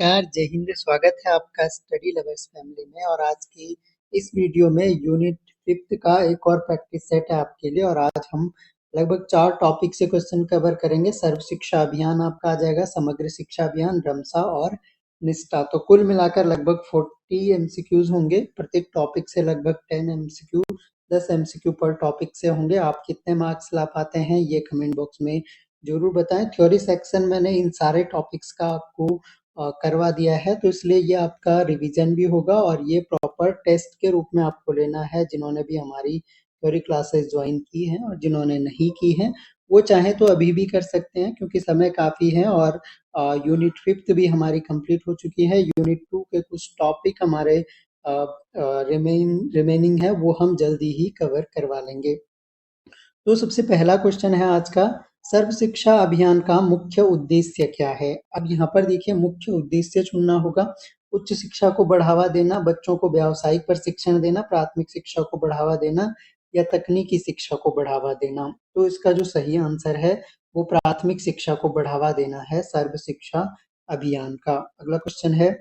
नमस्कार, जय हिंद। स्वागत है आपका स्टडी लवर्स फैमिली में। और आज की इस वीडियो में यूनिट 5th का एक और प्रैक्टिस सेट है आपके लिए। और आज हम लगभग 4 टॉपिक से क्वेश्चन कवर करेंगे। सर्व शिक्षा अभियान आपका आ जाएगा, समग्र शिक्षा अभियान, रमसा और निष्ठा। तो कुल मिलाकर लगभग 40 एमसीक्यूज होंगे। प्रत्येक टॉपिक से लगभग 10 एमसीक्यू 10 एमसीक्यू पर टॉपिक से होंगे। आप कितने मार्क्स ला पाते हैं ये कमेंट बॉक्स में जरूर बताएं। थ्योरी सेक्शन मैंने इन सारे टॉपिक्स का आपको करवा दिया है, तो इसलिए ये आपका रिवीजन भी होगा और ये प्रॉपर टेस्ट के रूप में आपको लेना है। जिन्होंने भी हमारी थ्योरी क्लासेस ज्वाइन की हैं और जिन्होंने नहीं की हैं वो चाहे तो अभी भी कर सकते हैं, क्योंकि समय काफ़ी है। और यूनिट 5th भी हमारी कंप्लीट हो चुकी है। यूनिट 2 के कुछ टॉपिक हमारे रिमेनिंग है, वो हम जल्दी ही कवर करवा लेंगे। तो सबसे पहला क्वेश्चन है आज का, सर्व शिक्षा अभियान का मुख्य उद्देश्य क्या है। अब यहाँ पर देखिए, मुख्य उद्देश्य चुनना होगा। उच्च शिक्षा को बढ़ावा देना, बच्चों को व्यावसायिक प्रशिक्षण देना, प्राथमिक शिक्षा को बढ़ावा देना या तकनीकी शिक्षा को बढ़ावा देना। तो इसका जो सही आंसर है वो प्राथमिक शिक्षा को बढ़ावा देना है सर्व शिक्षा अभियान का। अगला क्वेश्चन है,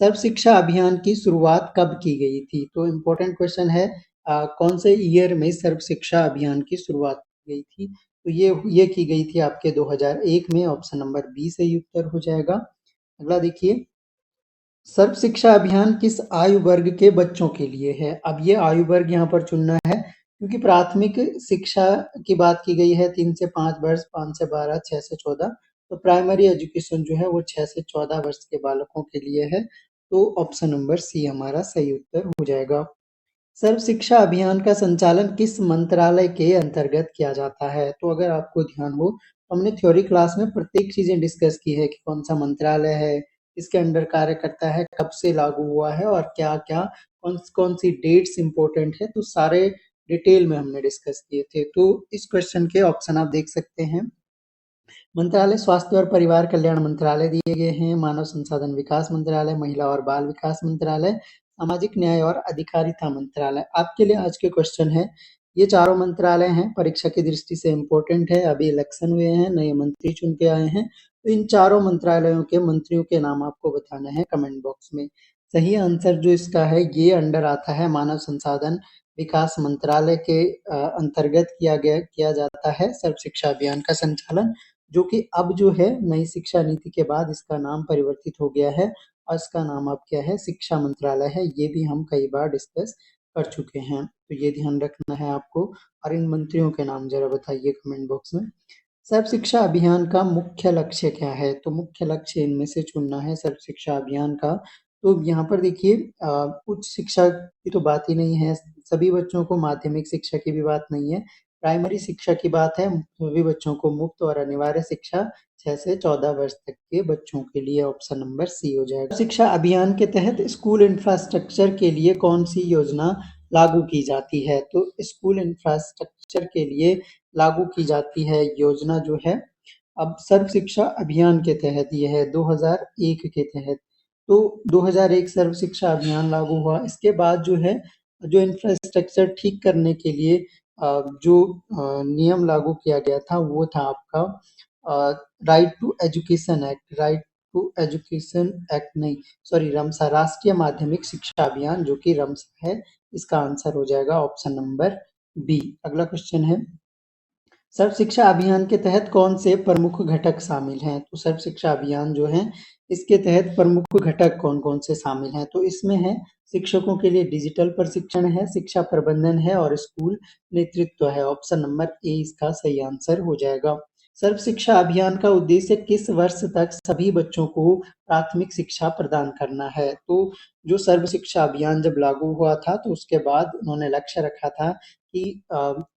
सर्व शिक्षा अभियान की शुरुआत कब की गई थी। तो इम्पोर्टेंट क्वेश्चन है, कौन से ईयर में सर्व शिक्षा अभियान की शुरुआत की गई थी। तो ये की गई थी आपके 2001 में। ऑप्शन नंबर बी सही उत्तर हो जाएगा। अगला देखिए, सर्व शिक्षा अभियान किस आयु वर्ग के बच्चों के लिए है। अब ये आयु वर्ग यहाँ पर चुनना है, क्योंकि प्राथमिक शिक्षा की बात की गई है 3 से 5 वर्ष, 5 से 12, 6 से 14। तो प्राइमरी एजुकेशन जो है वो 6 से 14 वर्ष के बालकों के लिए है। तो ऑप्शन नंबर सी हमारा सही उत्तर हो जाएगा। सर्व शिक्षा अभियान का संचालन किस मंत्रालय के अंतर्गत किया जाता है। तो अगर आपको ध्यान हो तो हमने थ्योरी क्लास में प्रत्येक चीजें डिस्कस की है कि कौन सा मंत्रालय है, इसके अंडर कार्य करता है, कब से लागू हुआ है और क्या क्या कौन कौन सी डेट्स इंपॉर्टेंट है। तो सारे डिटेल में हमने डिस्कस किए थे। तो इस क्वेश्चन के ऑप्शन आप देख सकते हैं। मंत्रालय स्वास्थ्य और परिवार कल्याण मंत्रालय दिए गए हैं, मानव संसाधन विकास मंत्रालय, महिला और बाल विकास मंत्रालय, सामाजिक न्याय और अधिकारिता मंत्रालय। आपके लिए आज के क्वेश्चन है, ये चारों मंत्रालय हैं, परीक्षा की दृष्टि से इम्पोर्टेंट है। अभी इलेक्शन हुए हैं, नए मंत्री चुन के आए हैं, तो इन चारों मंत्रालयों के मंत्रियों के नाम आपको बताना है कमेंट बॉक्स में। सही आंसर जो इसका है ये अंडर आता है मानव संसाधन विकास मंत्रालय के अंतर्गत किया जाता है सर्व शिक्षा अभियान का संचालन, जो कि अब जो है नई शिक्षा नीति के बाद इसका नाम परिवर्तित हो गया है और इसका नाम अब क्या है, शिक्षा मंत्रालय है। ये भी हम कई बार डिस्कस कर चुके हैं, तो ये ध्यान रखना है आपको। और इन मंत्रियों के नाम जरा बताइए कमेंट बॉक्स में। सर्व शिक्षा अभियान का मुख्य लक्ष्य क्या है। तो मुख्य लक्ष्य इनमें से चुनना है सर्व शिक्षा अभियान का। तो यहाँ पर देखिए, उच्च शिक्षा की तो बात ही नहीं है, सभी बच्चों को, माध्यमिक शिक्षा की भी बात नहीं है, प्राइमरी शिक्षा की बात है, सभी बच्चों को मुफ्त और अनिवार्य शिक्षा 6 से 14 वर्ष तक के बच्चों के लिए। ऑप्शन नंबर सी हो जाएगा। शिक्षा अभियान के तहत स्कूल इंफ्रास्ट्रक्चर के लिए कौन सी योजना लागू की जाती है। तो स्कूल इंफ्रास्ट्रक्चर के लिए लागू की जाती है योजना जो है, अब सर्व शिक्षा अभियान के तहत ये है 2001 के तहत। तो 2001 सर्व शिक्षा अभियान लागू हुआ। इसके बाद जो है, जो इंफ्रास्ट्रक्चर ठीक करने के लिए जो नियम लागू किया गया था वो था आपका right to education act. Right to education act नहीं, सॉरी, रमसा, राष्ट्रीय माध्यमिक शिक्षा अभियान, जो कि रमसा है। इसका आंसर हो जाएगा ऑप्शन नंबर बी। अगला क्वेश्चन है, सर्व शिक्षा अभियान के तहत कौन से प्रमुख घटक शामिल हैं। तो सर्व शिक्षा अभियान जो है इसके तहत प्रमुख घटक कौन कौन से शामिल हैं। तो इसमें है, शिक्षकों के लिए डिजिटल प्रशिक्षण है, शिक्षा प्रबंधन है और स्कूल नेतृत्व है। ऑप्शन नंबर ए इसका सही आंसर हो जाएगा। सर्व शिक्षा अभियान का उद्देश्य किस वर्ष तक सभी बच्चों को प्राथमिक शिक्षा प्रदान करना है। तो जो सर्व शिक्षा अभियान जब लागू हुआ था तो उसके बाद उन्होंने लक्ष्य रखा था कि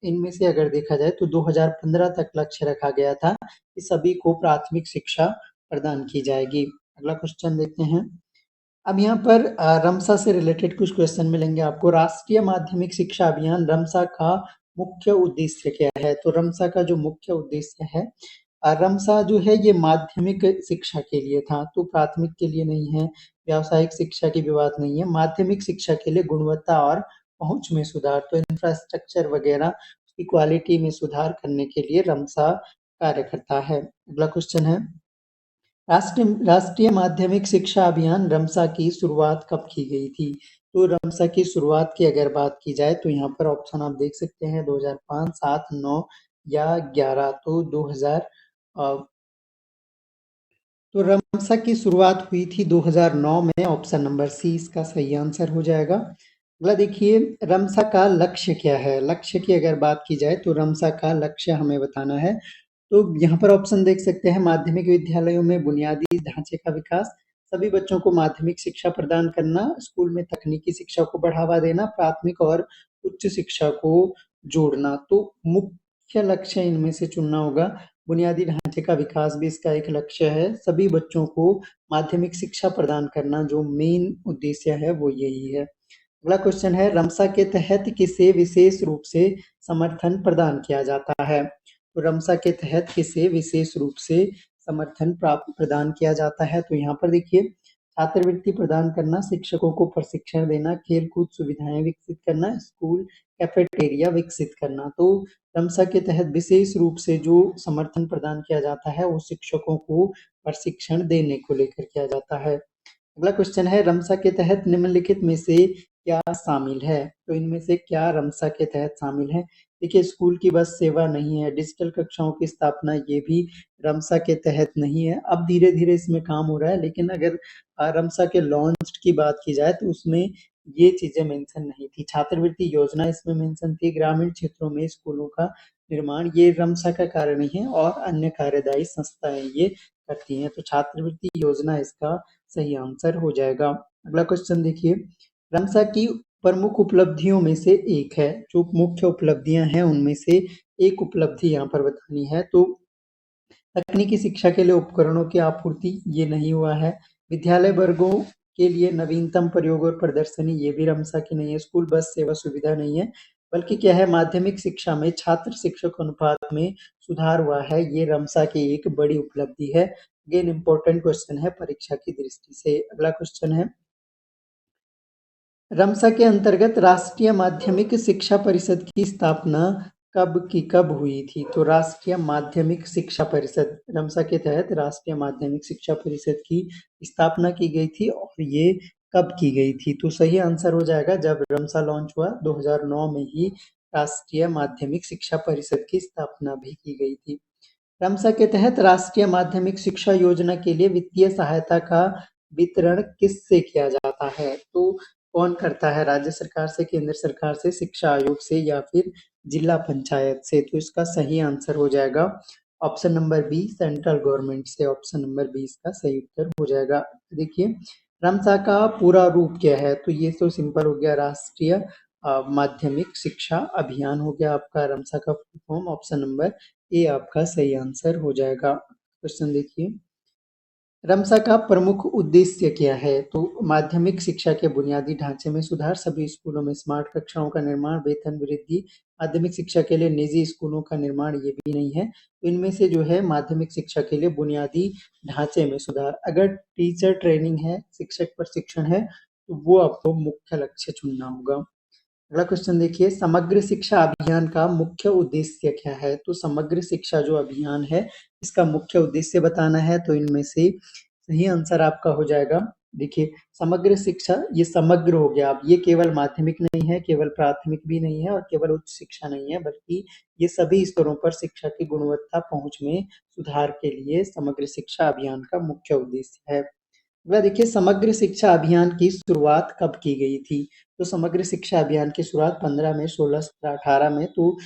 इनमें से अगर देखा जाए तो 2015 तक लक्ष्य रखा गया था कि सभी को प्राथमिक शिक्षा प्रदान की जाएगी। अगला क्वेश्चन देखते हैं। अब यहाँ पर रमसा से रिलेटेड कुछ क्वेश्चन मिलेंगे आपको। राष्ट्रीय माध्यमिक शिक्षा अभियान रमसा का मुख्य उद्देश्य क्या है। तो रमसा का जो मुख्य उद्देश्य है, रमसा जो है ये माध्यमिक शिक्षा के लिए था, तो प्राथमिक के लिए नहीं है, व्यावसायिक शिक्षा की भी बात नहीं है, माध्यमिक शिक्षा के लिए गुणवत्ता और पहुंच में सुधार, तो इंफ्रास्ट्रक्चर वगैरह की क्वालिटी में सुधार करने के लिए रमसा कार्य करता है। अगला क्वेश्चन है, राष्ट्रीय माध्यमिक शिक्षा अभियान रमसा की शुरुआत कब की गई थी? तो रमसा की शुरुआत की अगर बात की जाए तो यहाँ पर ऑप्शन आप देख सकते हैं 2005, 7, 9 या 11। तो 2000 तो रमसा की शुरुआत हुई थी 2009 में। ऑप्शन नंबर सी इसका सही आंसर हो जाएगा। अगला देखिए, रमसा का लक्ष्य क्या है? लक्ष्य की अगर बात की जाए तो रमसा का लक्ष्य हमें बताना है। तो यहाँ पर ऑप्शन देख सकते हैं, माध्यमिक विद्यालयों में बुनियादी ढांचे का विकास, सभी बच्चों को माध्यमिक शिक्षा प्रदान करना, स्कूल में तकनीकी शिक्षा को बढ़ावा देना, प्राथमिक और उच्च शिक्षा को जोड़ना। तो मुख्य लक्ष्य इनमें से चुनना होगा। बुनियादी ढांचे का विकास भी इसका एक लक्ष्य है। सभी बच्चों को माध्यमिक शिक्षा प्रदान करना जो मेन उद्देश्य है वो यही है। अगला क्वेश्चन है, रमसा के तहत किसे विशेष रूप से समर्थन प्रदान किया जाता है? तो रमसा के तहत किसे विशेष रूप से समर्थन प्राप्त प्रदान किया जाता है? तो यहाँ पर देखिए, छात्रवृत्ति प्रदान करना, शिक्षकों को प्रशिक्षण देना, खेलकूद सुविधाएं विकसित करना, स्कूल कैफेटेरिया विकसित करना। तो रमसा के तहत विशेष रूप से जो समर्थन प्रदान किया जाता है वो शिक्षकों को प्रशिक्षण देने को लेकर किया जाता है। अगला क्वेश्चन है, रमसा के तहत निम्नलिखित में से क्या शामिल है? तो इनमें से क्या रमसा के तहत शामिल है? देखिए, स्कूल की बस सेवा नहीं है, डिजिटल कक्षाओं की स्थापना ये भी रमसा के तहत नहीं है। अब धीरे धीरे इसमें काम हो रहा है, लेकिन अगर रमसा के लॉन्च की बात की जाए तो उसमें ये चीजें मेंशन नहीं थी। छात्रवृत्ति योजना इसमें मेंशन थी। ग्रामीण क्षेत्रों में स्कूलों का निर्माण ये रमसा का कार्य नहीं है और अन्य कार्यदायी संस्थाएं ये करती हैं। तो छात्रवृत्ति योजना इसका सही आंसर हो जाएगा। अगला क्वेश्चन देखिए, रमसा की प्रमुख उपलब्धियों में से एक है। जो मुख्य उपलब्धियां हैं उनमें से एक उपलब्धि यहाँ पर बतानी है। तो तकनीकी शिक्षा के लिए उपकरणों की आपूर्ति ये नहीं हुआ है। विद्यालय वर्गों के लिए नवीनतम प्रयोग और प्रदर्शनी ये भी रमसा की नहीं है। स्कूल बस सेवा सुविधा नहीं है, बल्कि क्या है, माध्यमिक शिक्षा में छात्र शिक्षक अनुपात में सुधार हुआ है। ये रमसा की एक बड़ी उपलब्धि है। अगेन इंपॉर्टेंट क्वेश्चन है परीक्षा की दृष्टि से। अगला क्वेश्चन है, रमसा के अंतर्गत राष्ट्रीय माध्यमिक शिक्षा परिषद की स्थापना कब हुई थी? तो राष्ट्रीय माध्यमिक शिक्षा परिषद, रमसा के तहत राष्ट्रीय माध्यमिक शिक्षा परिषद की स्थापना की गई थी और ये कब की गई थी? तो सही आंसर हो जाएगा, जब रमसा लॉन्च हुआ 2009 में ही राष्ट्रीय माध्यमिक शिक्षा परिषद की स्थापना भी की गई थी। रमसा के तहत राष्ट्रीय माध्यमिक शिक्षा योजना के लिए वित्तीय सहायता का वितरण किससे किया जाता है? तो कौन करता है? राज्य सरकार से, केंद्र सरकार से, शिक्षा आयोग से या फिर जिला पंचायत से? तो इसका सही आंसर हो जाएगा option number B, central government से। ऑप्शन नंबर बी इसका सही उत्तर हो जाएगा। देखिए, रमसा का पूरा रूप क्या है? तो ये तो सिंपल हो गया, राष्ट्रीय माध्यमिक शिक्षा अभियान हो गया आपका रमसा का full form. Option number A आपका सही आंसर हो जाएगा। क्वेश्चन देखिए, रमसा का प्रमुख उद्देश्य क्या है? तो माध्यमिक शिक्षा के बुनियादी ढांचे में सुधार, सभी स्कूलों में स्मार्ट कक्षाओं का निर्माण, वेतन वृद्धि, माध्यमिक शिक्षा के लिए निजी स्कूलों का निर्माण ये भी नहीं है। तो इनमें से जो है माध्यमिक शिक्षा के लिए बुनियादी ढांचे में सुधार। अगर टीचर ट्रेनिंग है, शिक्षक प्रशिक्षण है, तो वो आपको मुख्य लक्ष्य चुनना होगा। अगला क्वेश्चन देखिए, समग्र शिक्षा अभियान का मुख्य उद्देश्य क्या है? तो समग्र शिक्षा जो अभियान है इसका मुख्य उद्देश्य बताना है। तो इनमें से सही आंसर आपका हो जाएगा, देखिए, समग्र शिक्षा ये समग्र हो गया। अब ये केवल माध्यमिक नहीं है, केवल प्राथमिक भी नहीं है और केवल उच्च शिक्षा नहीं है, बल्कि ये सभी स्तरों पर शिक्षा की गुणवत्ता पहुंच में सुधार के लिए समग्र शिक्षा अभियान का मुख्य उद्देश्य है। अगला देखिए, समग्र शिक्षा अभियान की शुरुआत कब की गई थी? तो समग्र शिक्षा अभियान की शुरुआत 15 में, 16, 17, 18 में। तो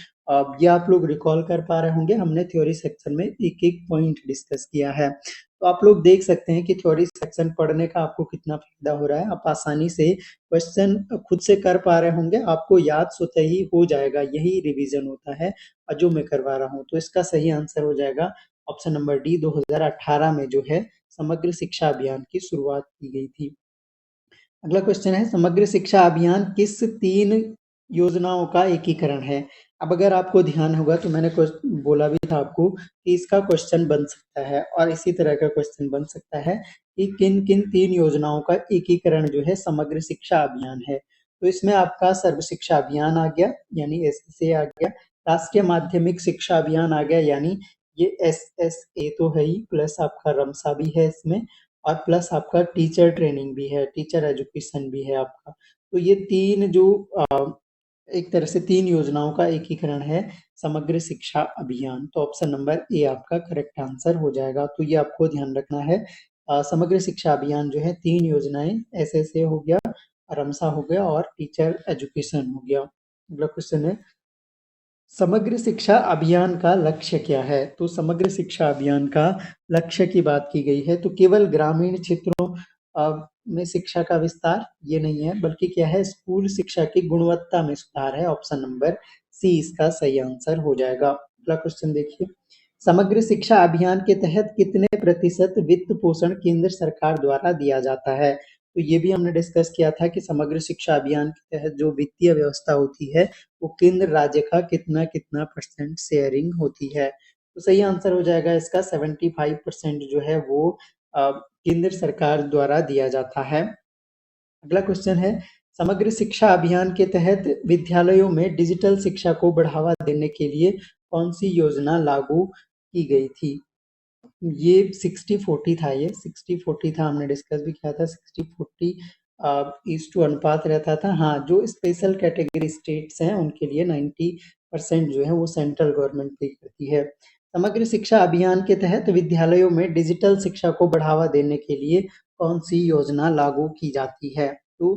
ये आप लोग रिकॉल कर पा रहे होंगे, हमने थ्योरी सेक्शन में एक एक पॉइंट डिस्कस किया है। तो आप लोग देख सकते हैं कि थ्योरी सेक्शन पढ़ने का आपको कितना फायदा हो रहा है। आप आसानी से क्वेश्चन खुद से कर पा रहे होंगे, आपको याद स्वतः ही हो जाएगा। यही रिवीजन होता है जो मैं करवा रहा हूँ। तो इसका सही आंसर हो जाएगा ऑप्शन नंबर डी, 2018 में जो है समग्र शिक्षा अभियान की शुरुआत की गई थी। अगला क्वेश्चन है, समग्र शिक्षा अभियान किस 3 योजनाओं का एकीकरण है? अब अगर आपको ध्यान होगा तो मैंने बोला भी था आपको कि इसका क्वेश्चन बन सकता है और इसी तरह का क्वेश्चन बन सकता है कि किन किन 3 योजनाओं का एकीकरण जो है समग्र शिक्षा अभियान है। तो इसमें आपका सर्व शिक्षा अभियान आ गया, यानी एसएसए आ गया, राष्ट्रीय माध्यमिक शिक्षा अभियान आ गया, यानी ये SSA तो है ही, प्लस आपका रमसा भी है इसमें, और प्लस आपका टीचर ट्रेनिंग भी है, टीचर एजुकेशन भी है आपका। तो ये 3 जो एक तरह से 3 योजनाओं का एकीकरण है समग्र शिक्षा अभियान। तो ऑप्शन नंबर ए आपका करेक्ट आंसर हो जाएगा। तो ये आपको ध्यान रखना है। समग्र शिक्षा अभियान जो है 3 योजनाएं, SSA हो गया, रमसा हो गया और टीचर एजुकेशन हो गया। अगला क्वेश्चन है, समग्र शिक्षा अभियान का लक्ष्य क्या है? तो समग्र शिक्षा अभियान का लक्ष्य की बात की गई है तो केवल ग्रामीण क्षेत्रों में शिक्षा का विस्तार ये नहीं है, बल्कि क्या है, स्कूल शिक्षा की गुणवत्ता में सुधार है। ऑप्शन नंबर सी इसका सही आंसर हो जाएगा। अगला क्वेश्चन देखिए, समग्र शिक्षा अभियान के तहत कितने प्रतिशत वित्त पोषण केंद्र सरकार द्वारा दिया जाता है? तो ये भी हमने डिस्कस किया था कि समग्र शिक्षा अभियान के तहत जो वित्तीय व्यवस्था होती है वो केंद्र राज्य का कितना कितना परसेंट शेयरिंग होती है। तो सही आंसर हो जाएगा इसका 75% जो है वो केंद्र सरकार द्वारा दिया जाता है। अगला क्वेश्चन है, समग्र शिक्षा अभियान के तहत विद्यालयों में डिजिटल शिक्षा को बढ़ावा देने के लिए कौन सी योजना लागू की गई थी? ये 60-40 था, ये 60-40 था, हमने डिस्कस भी किया था। 60-40 इज टू अनुपात रहता था। हाँ, जो स्पेशल कैटेगरी स्टेट्स हैं उनके लिए 90% जो है वो सेंट्रल गवर्नमेंट पे करती है। समग्र शिक्षा अभियान के तहत विद्यालयों में डिजिटल शिक्षा को बढ़ावा देने के लिए कौन सी योजना लागू की जाती है? तो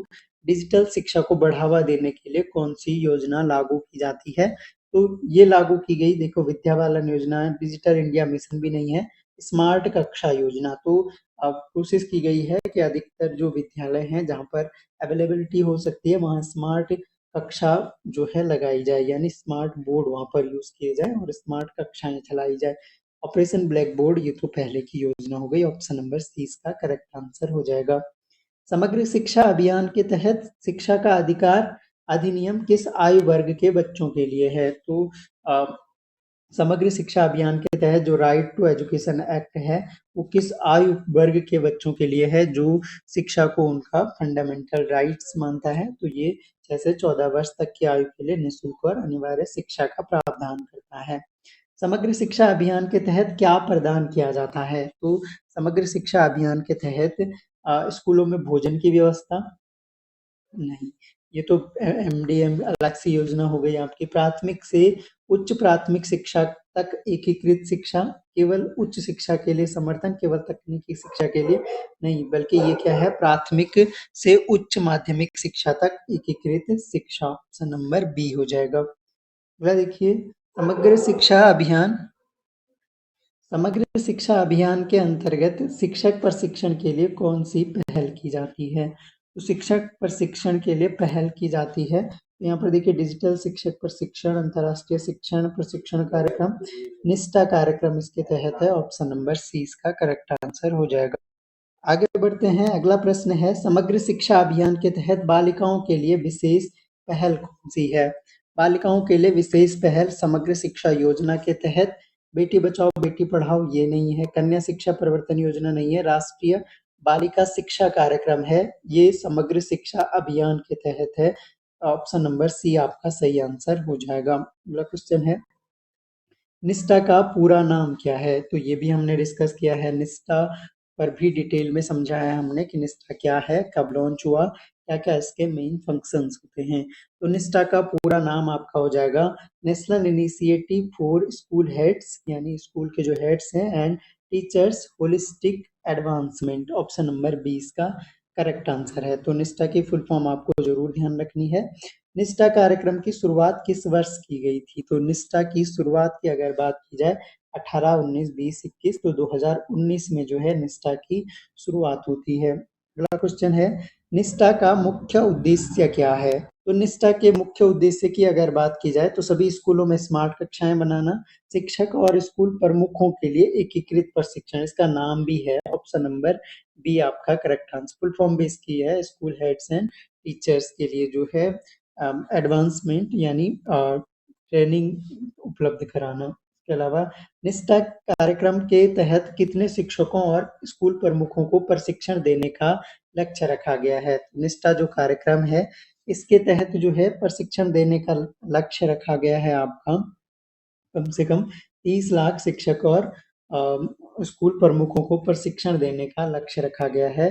डिजिटल शिक्षा को बढ़ावा देने के लिए कौन सी योजना लागू की जाती है? तो ये लागू की गई, देखो, विद्या बालन योजना, डिजिटल इंडिया मिशन भी नहीं है, स्मार्ट कक्षा योजना। तो अब कोशिश की गई है कि अधिकतर जो विद्यालय हैं जहाँ पर अवेलेबिलिटी हो सकती है वहाँ स्मार्ट कक्षा जो है लगाई जाए, यानी स्मार्ट बोर्ड वहाँ पर यूज किए जाए और स्मार्ट कक्षाएं चलाई जाए। ऑपरेशन ब्लैक बोर्ड ये तो पहले की योजना हो गई। ऑप्शन नंबर सी इसका करेक्ट आंसर हो जाएगा। समग्र शिक्षा अभियान के तहत शिक्षा का अधिकार अधिनियम किस आयु वर्ग के बच्चों के लिए है? तो अ, समग्र शिक्षा अभियान के तहत जो राइट टू एजुकेशन एक्ट है वो किस आयु वर्ग के बच्चों के लिए है जो शिक्षा को उनका फंडामेंटल राइट्स मानता है? तो ये 6 से 14 वर्ष तक की आयु के लिए निःशुल्क और अनिवार्य शिक्षा का प्रावधान करता है। समग्र शिक्षा अभियान के तहत क्या प्रदान किया जाता है? तो समग्र शिक्षा अभियान के तहत स्कूलों में भोजन की व्यवस्था नहीं, ये तो एमडीएम अलग सी योजना हो गई आपकी। प्राथमिक से उच्च प्राथमिक शिक्षा तक एकीकृत शिक्षा, केवल उच्च शिक्षा के लिए समर्थन, केवल तकनीकी शिक्षा के लिए नहीं, बल्कि ये क्या है, प्राथमिक से उच्च माध्यमिक शिक्षा तक एकीकृत शिक्षा। ऑप्शन नंबर बी हो जाएगा। अगला देखिए, समग्र शिक्षा अभियान, समग्र शिक्षा अभियान के अंतर्गत शिक्षक प्रशिक्षण के लिए कौन सी पहल की जाती है? तो शिक्षक प्रशिक्षण के लिए पहल की जाती है, तो यहाँ पर देखिए, डिजिटल शिक्षक प्रशिक्षण, अंतर्राष्ट्रीय शिक्षण प्रशिक्षण कार्यक्रम, निष्ठा कार्यक्रम इसके तहत है। ऑप्शन नंबर सी इसका करेक्ट आंसर हो जाएगा। आगे बढ़ते हैं। अगला प्रश्न है, समग्र शिक्षा अभियान के तहत बालिकाओं के लिए विशेष पहल कौन सी है? बालिकाओं के लिए विशेष पहल समग्र शिक्षा योजना के तहत बेटी बचाओ बेटी पढ़ाओ ये नहीं है, कन्या शिक्षा प्रवर्तन योजना नहीं है, राष्ट्रीय बालिका शिक्षा कार्यक्रम है, ये समग्र शिक्षा अभियान के तहत है। ऑप्शन नंबर सी आपका सही आंसर हो जाएगा। अगला क्वेश्चन है, निष्ठा का पूरा नाम क्या है? तो ये भी हमने डिस्कस किया है, निष्ठा पर भी डिटेल में समझाया है हमने कि निष्ठा क्या है, कब लॉन्च हुआ, क्या क्या इसके मेन फंक्शंस होते हैं। तो निष्ठा का पूरा नाम आपका हो जाएगा national initiative for school heads, यानी स्कूल के जो हेड्स हैं and teachers holistic advancement. Option number 20 का करेक्ट आंसर है। तो निष्ठा की फुल फॉर्म आपको जरूर ध्यान रखनी है। निष्ठा कार्यक्रम की शुरुआत किस वर्ष की गई थी? तो निष्ठा की शुरुआत की अगर बात की जाए 18, 19, 20, 21, तो 2019 में जो है निष्ठा की शुरुआत होती है। अगला क्वेश्चन है, निष्ठा का मुख्य उद्देश्य क्या है? तो निष्ठा के मुख्य उद्देश्य की अगर बात की जाए तो सभी स्कूलों में स्मार्ट कक्षाएं बनाना, शिक्षक और स्कूल प्रमुखों के लिए एकीकृत प्रशिक्षण, इसका नाम भी है। ऑप्शन नंबर बी आपका करेक्ट आंसर। फुल फॉर्म भी इसकी है स्कूल हेड्स एंड टीचर्स के लिए जो है एडवांसमेंट, यानी ट्रेनिंग उपलब्ध कराना। इसके अलावा निष्ठा कार्यक्रम के तहत कितने शिक्षकों और स्कूल प्रमुखों को प्रशिक्षण देने का लक्ष्य रखा गया है? निष्ठा जो कार्यक्रम है इसके तहत जो है प्रशिक्षण देने का लक्ष्य रखा गया है आपका कम से कम 30 लाख शिक्षक और स्कूल प्रमुखों को प्रशिक्षण देने का लक्ष्य रखा गया है।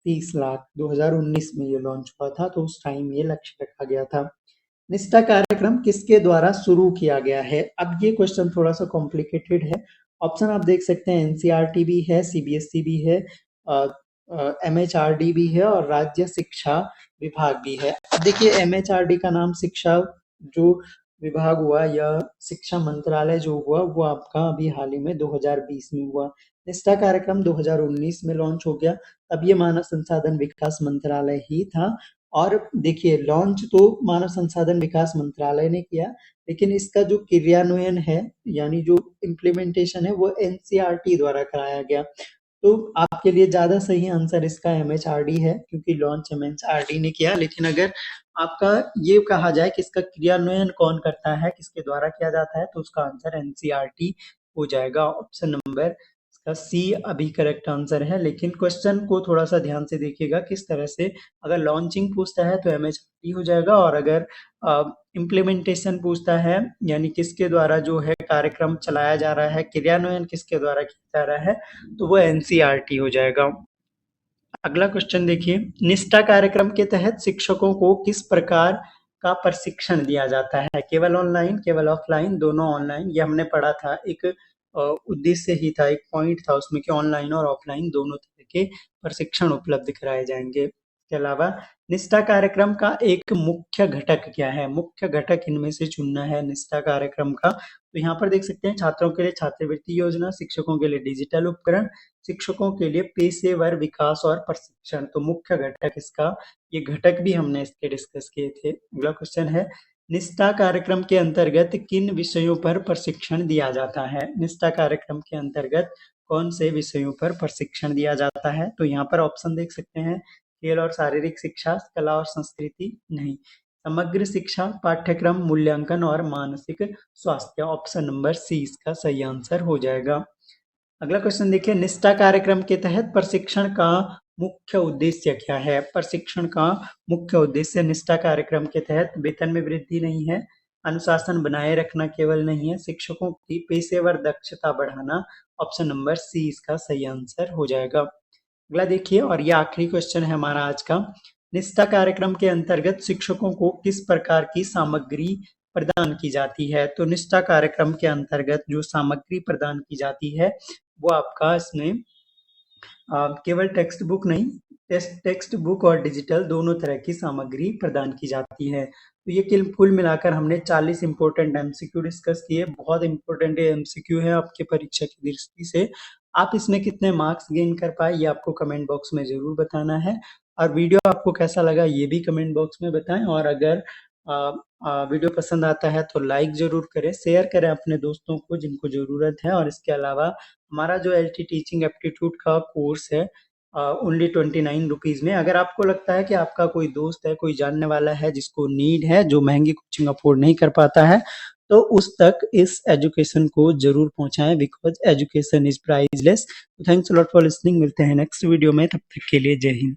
30 लाख 2019 में ये लॉन्च हुआ था, तो उस टाइम ये लक्ष्य रखा गया था। निष्ठा कार्यक्रम किसके द्वारा शुरू किया गया है? अब ये क्वेश्चन थोड़ा सा कॉम्प्लिकेटेड है। ऑप्शन आप देख सकते हैं, एनसीईआरटी भी है, सीबीएसई भी है, एमएचआरडी भी है और राज्य शिक्षा विभाग भी है। अब देखिए, एमएचआरडी का नाम शिक्षा जो विभाग हुआ या शिक्षा मंत्रालय जो हुआ वो आपका अभी हाल ही में 2020 में हुआ। निष्ठा कार्यक्रम 2019 में लॉन्च हो गया। अब ये मानव संसाधन विकास मंत्रालय ही था। और देखिए, लॉन्च तो मानव संसाधन विकास मंत्रालय ने किया, लेकिन इसका जो क्रियान्वयन है यानी जो इम्प्लीमेंटेशन है वो एनसीईआरटी द्वारा कराया गया। तो आपके लिए ज्यादा सही आंसर इसका एमएचआरडी है, क्योंकि लॉन्च एमएचआरडी ने किया। लेकिन अगर आपका ये कहा जाए कि इसका क्रियान्वयन कौन करता है, किसके द्वारा किया जाता है, तो उसका आंसर एनसीईआरटी हो जाएगा। ऑप्शन नंबर इसका सी अभी करेक्ट आंसर है। लेकिन क्वेश्चन को थोड़ा सा ध्यान से देखिएगा किस तरह से। अगर लॉन्चिंग पूछता है तो एमएचआरडी हो जाएगा, और अगर इम्प्लीमेंटेशन पूछता है यानी किसके द्वारा जो है कार्यक्रम चलाया जा रहा है, क्रियान्वयन किसके द्वारा किया जा रहा है, तो वो एनसीईआरटी हो जाएगा। अगला क्वेश्चन देखिए, निष्ठा कार्यक्रम के तहत शिक्षकों को किस प्रकार का प्रशिक्षण दिया जाता है? केवल ऑनलाइन, केवल ऑफलाइन, दोनों ऑनलाइन? ये हमने पढ़ा था, एक उद्देश्य ही था, एक पॉइंट था उसमें कि ऑनलाइन और ऑफलाइन दोनों तरह के प्रशिक्षण उपलब्ध कराए जाएंगे। इसके अलावा निष्ठा कार्यक्रम का एक मुख्य घटक क्या है? मुख्य घटक इनमें से चुनना है निष्ठा कार्यक्रम का। तो यहाँ पर देख सकते हैं, छात्रों के लिए छात्रवृत्ति योजना, शिक्षकों के लिए डिजिटल उपकरण, शिक्षकों के लिए पेशेवर विकास और प्रशिक्षण। तो मुख्य घटक इसका, ये घटक भी हमने इसके डिस्कस किए थे। अगला क्वेश्चन है, निष्ठा कार्यक्रम के अंतर्गत किन विषयों पर प्रशिक्षण दिया जाता है? निष्ठा कार्यक्रम के अंतर्गत कौन से विषयों पर प्रशिक्षण दिया जाता है? तो यहाँ पर ऑप्शन देख सकते हैं, खेल और शारीरिक शिक्षा, कला और संस्कृति, नहीं, समग्र शिक्षा, पाठ्यक्रम, मूल्यांकन और मानसिक स्वास्थ्य। ऑप्शन नंबर सी इसका सही आंसर हो जाएगा। अगला क्वेश्चन देखिए, निष्ठा कार्यक्रम के तहत प्रशिक्षण का मुख्य उद्देश्य क्या है? प्रशिक्षण का मुख्य उद्देश्य निष्ठा कार्यक्रम के तहत वेतन में वृद्धि नहीं है, अनुशासन बनाए रखना केवल नहीं है, शिक्षकों की पेशेवर दक्षता बढ़ाना। ऑप्शन नंबर सी इसका सही आंसर हो जाएगा। अगला देखिए, और ये आखिरी क्वेश्चन है हमारा आज का, निष्ठा कार्यक्रम के अंतर्गत शिक्षकों को किस प्रकार की सामग्री प्रदान की जाती है? तो निष्ठा कार्यक्रम के अंतर्गत जो सामग्री प्रदान की जाती है वो आपका इसमें केवल टेक्स्ट बुक नहीं, टेक्स्ट बुक और डिजिटल दोनों तरह की सामग्री प्रदान की जाती है। तो ये कुल मिलाकर हमने 40 इंपॉर्टेंट एमसीक्यू डिस्कस किए। बहुत इंपॉर्टेंट एमसीक्यू है आपके परीक्षा की दृष्टि से। आप इसमें कितने मार्क्स गेन कर पाए ये आपको कमेंट बॉक्स में जरूर बताना है, और वीडियो आपको कैसा लगा ये भी कमेंट बॉक्स में बताएं। और अगर वीडियो पसंद आता है तो लाइक जरूर करें, शेयर करें अपने दोस्तों को जिनको जरूरत है। और इसके अलावा हमारा जो एलटी टीचिंग एप्टीट्यूड का कोर्स है ओनली 29 रुपीज में, अगर आपको लगता है कि आपका कोई दोस्त है, कोई जानने वाला है जिसको नीड है, जो महंगी कोचिंग अफोर्ड नहीं कर पाता है, तो उस तक इस एजुकेशन को जरूर पहुंचाएं, because education is priceless. Thanks a lot for listening. मिलते हैं नेक्स्ट वीडियो में, तब तक के लिए जय हिंद।